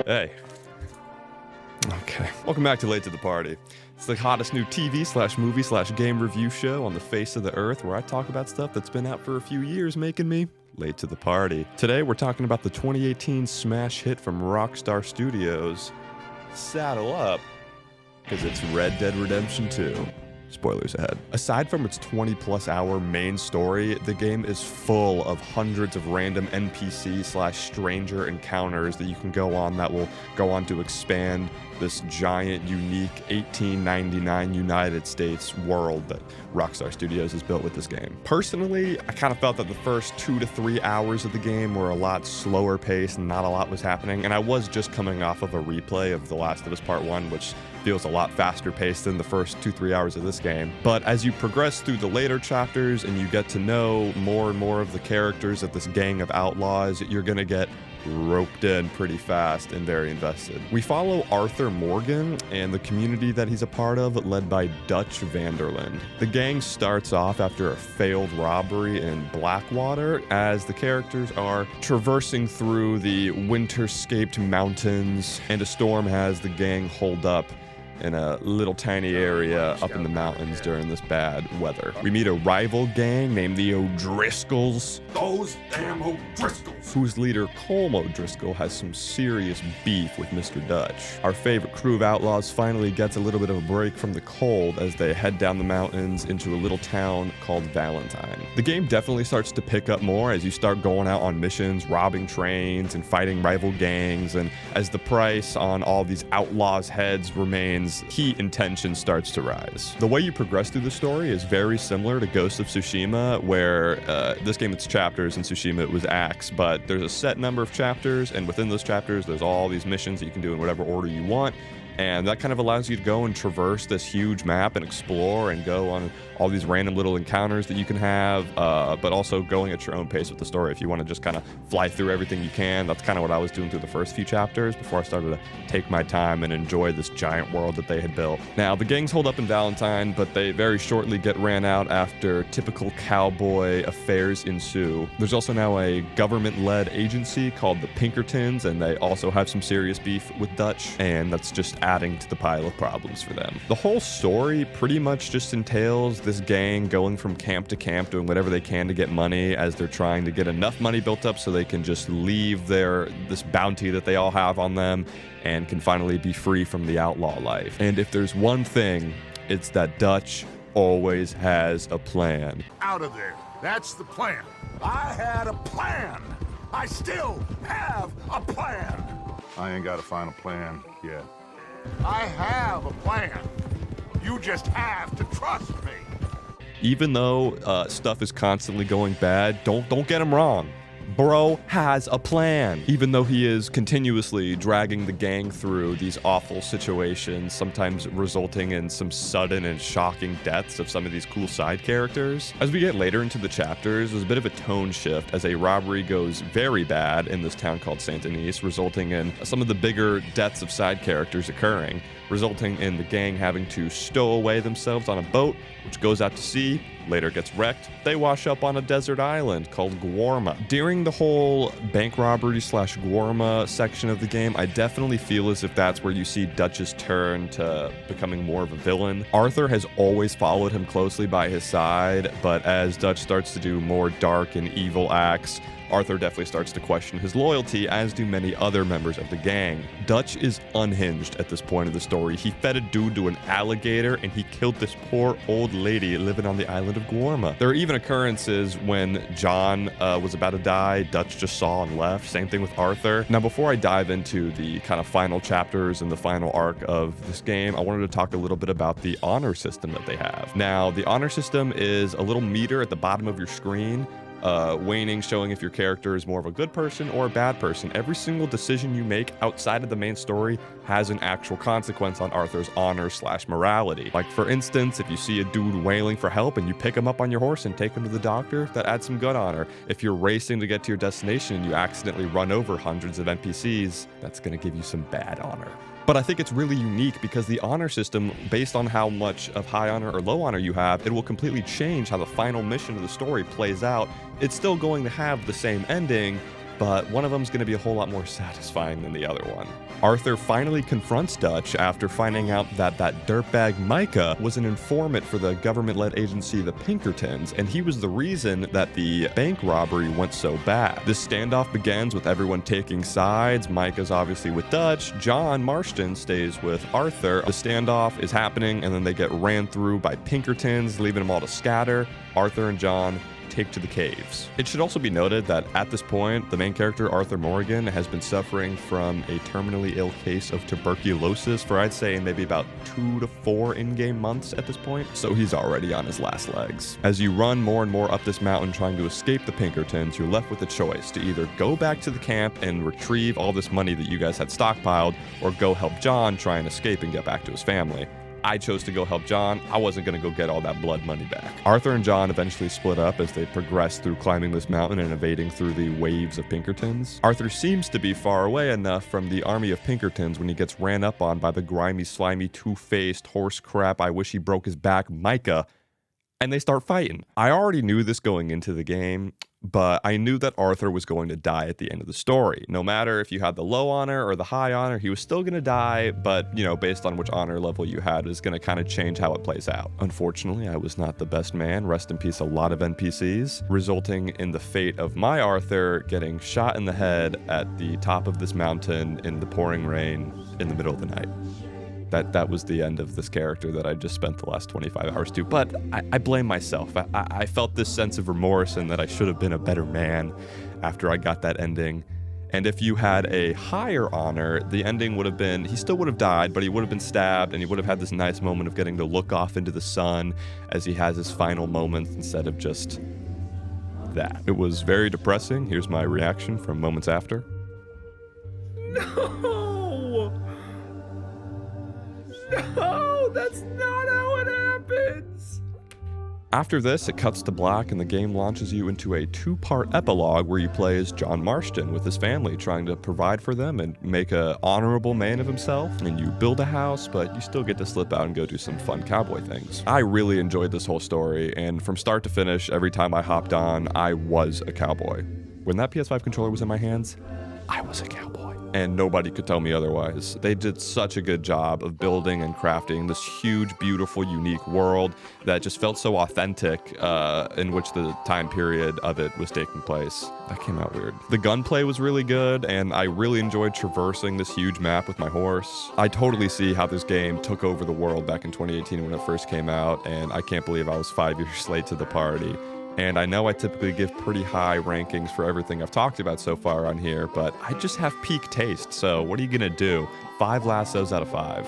Hey. Okay. Welcome back to Late to the Party. It's the hottest new TV/movie/game review show on the face of the earth where I talk about stuff that's been out for a few years, making me late to the party. Today we're talking about the 2018 smash hit from Rockstar Studios, Saddle Up, because it's Red Dead Redemption 2. Spoilers ahead. Aside from its 20-plus hour main story, the game is full of hundreds of random NPC/stranger encounters that you can go on that will go on to expand this giant, unique 1899 United States world that Rockstar Studios has built with this game. Personally, I kind of felt that the first 2 to 3 hours of the game were a lot slower paced and not a lot was happening, and I was just coming off of a replay of The Last of Us Part 1, which feels a lot faster paced than the first 2-3 hours of this game. But as you progress through the later chapters and you get to know more and more of the characters of this gang of outlaws, you're gonna get roped in pretty fast and very invested. We follow Arthur Morgan and the community that he's a part of, led by Dutch Vanderland. The gang starts off after a failed robbery in Blackwater as the characters are traversing through the winter-scaped mountains, and a storm has the gang holed up in a little tiny area up in the mountains during this bad weather. We meet a rival gang named the O'Driscolls. Those damn O'Driscolls! Whose leader, Colm O'Driscoll, has some serious beef with Mr. Dutch. Our favorite crew of outlaws finally gets a little bit of a break from the cold as they head down the mountains into a little town called Valentine. The game definitely starts to pick up more as you start going out on missions, robbing trains, and fighting rival gangs, and as the price on all these outlaws' heads remains, heat and tension starts to rise. The way you progress through the story is very similar to Ghost of Tsushima, where this game it's chapters, in Tsushima it was acts, but there's a set number of chapters, and within those chapters there's all these missions that you can do in whatever order you want, and that kind of allows you to go and traverse this huge map and explore and go on all these random little encounters that you can have, but also going at your own pace with the story. If you want to just kind of fly through everything you can, that's kind of what I was doing through the first few chapters before I started to take my time and enjoy this giant world that they had built. Now, the gangs hold up in Valentine, but they very shortly get ran out after typical cowboy affairs ensue. There's also now a government-led agency called the Pinkertons, and they also have some serious beef with Dutch, and that's just adding to the pile of problems for them. The whole story pretty much just entails this gang going from camp to camp, doing whatever they can to get money as they're trying to get enough money built up so they can just leave this bounty that they all have on them and can finally be free from the outlaw life. And if there's one thing, it's that Dutch always has a plan. Out of there. That's the plan. I had a plan. I still have a plan. I ain't got a final plan yet. I have a plan. You just have to trust me. Even though stuff is constantly going bad, don't get him wrong. Bro has a plan. Even though he is continuously dragging the gang through these awful situations, sometimes resulting in some sudden and shocking deaths of some of these cool side characters. As we get later into the chapters, there's a bit of a tone shift as a robbery goes very bad in this town called Saint Denis, resulting in some of the bigger deaths of side characters occurring, resulting in the gang having to stow away themselves on a boat, which goes out to sea, later gets wrecked. They wash up on a desert island called Guarma. During the whole bank robbery / Guarma section of the game, I definitely feel as if that's where you see Dutch's turn to becoming more of a villain. Arthur has always followed him closely by his side, but as Dutch starts to do more dark and evil acts, Arthur definitely starts to question his loyalty, as do many other members of the gang. Dutch is unhinged at this point of the story. He fed a dude to an alligator, and he killed this poor old lady living on the island of Guarma. There are even occurrences when John was about to die, Dutch just saw and left. Same thing with Arthur. Now, before I dive into the kind of final chapters and the final arc of this game, I wanted to talk a little bit about the honor system that they have. Now, the honor system is a little meter at the bottom of your screen, waning, showing if your character is more of a good person or a bad person. Every single decision you make outside of the main story has an actual consequence on Arthur's honor / morality. Like, for instance, if you see a dude wailing for help and you pick him up on your horse and take him to the doctor, that adds some good honor. If you're racing to get to your destination and you accidentally run over hundreds of NPCs, that's gonna give you some bad honor. But I think it's really unique because the honor system, based on how much of high honor or low honor you have, it will completely change how the final mission of the story plays out. It's still going to have the same ending, but one of them is going to be a whole lot more satisfying than the other one. Arthur finally confronts Dutch after finding out that dirtbag Micah was an informant for the government-led agency the Pinkertons, and he was the reason that the bank robbery went so bad. This standoff begins with everyone taking sides. Micah's obviously with Dutch. John Marston stays with Arthur. The standoff is happening, and then they get ran through by Pinkertons, leaving them all to scatter. Arthur and John take to the caves. It should also be noted that at this point, the main character, Arthur Morgan, has been suffering from a terminally ill case of tuberculosis for I'd say maybe about 2 to 4 in-game months at this point, so he's already on his last legs. As you run more and more up this mountain trying to escape the Pinkertons, you're left with a choice to either go back to the camp and retrieve all this money that you guys had stockpiled, or go help John try and escape and get back to his family. I chose to go help John. I wasn't going to go get all that blood money back. Arthur and John eventually split up as they progressed through climbing this mountain and evading through the waves of Pinkertons. Arthur seems to be far away enough from the army of Pinkertons when he gets ran up on by the grimy, slimy, two-faced, horse crap, I wish he broke his back, Micah, and they start fighting. I already knew this going into the game, but I knew that Arthur was going to die at the end of the story. No matter if you had the low honor or the high honor, he was still going to die, but, you know, based on which honor level you had, is going to kind of change how it plays out. Unfortunately, I was not the best man. Rest in peace, a lot of NPCs, resulting in the fate of my Arthur getting shot in the head at the top of this mountain in the pouring rain in the middle of the night. That was the end of this character that I just spent the last 25 hours to. But I blame myself. I felt this sense of remorse and that I should have been a better man after I got that ending. And if you had a higher honor, the ending would have been, he still would have died, but he would have been stabbed, and he would have had this nice moment of getting to look off into the sun as he has his final moments instead of just that. It was very depressing. Here's my reaction from moments after. No, that's not how it happens. After this, it cuts to black and the game launches you into a 2-part epilogue where you play as John Marston with his family, trying to provide for them and make an honorable man of himself. And you build a house, but you still get to slip out and go do some fun cowboy things. I really enjoyed this whole story, and from start to finish, every time I hopped on, I was a cowboy. When that PS5 controller was in my hands, I was a cowboy. And nobody could tell me otherwise. They did such a good job of building and crafting this huge, beautiful, unique world that just felt so authentic in which the time period of it was taking place. That came out weird. The gunplay was really good, and I really enjoyed traversing this huge map with my horse. I totally see how this game took over the world back in 2018 when it first came out, and I can't believe I was 5 years late to the party. And I know I typically give pretty high rankings for everything I've talked about so far on here, but I just have peak taste, so what are you gonna do? 5 lassos out of 5.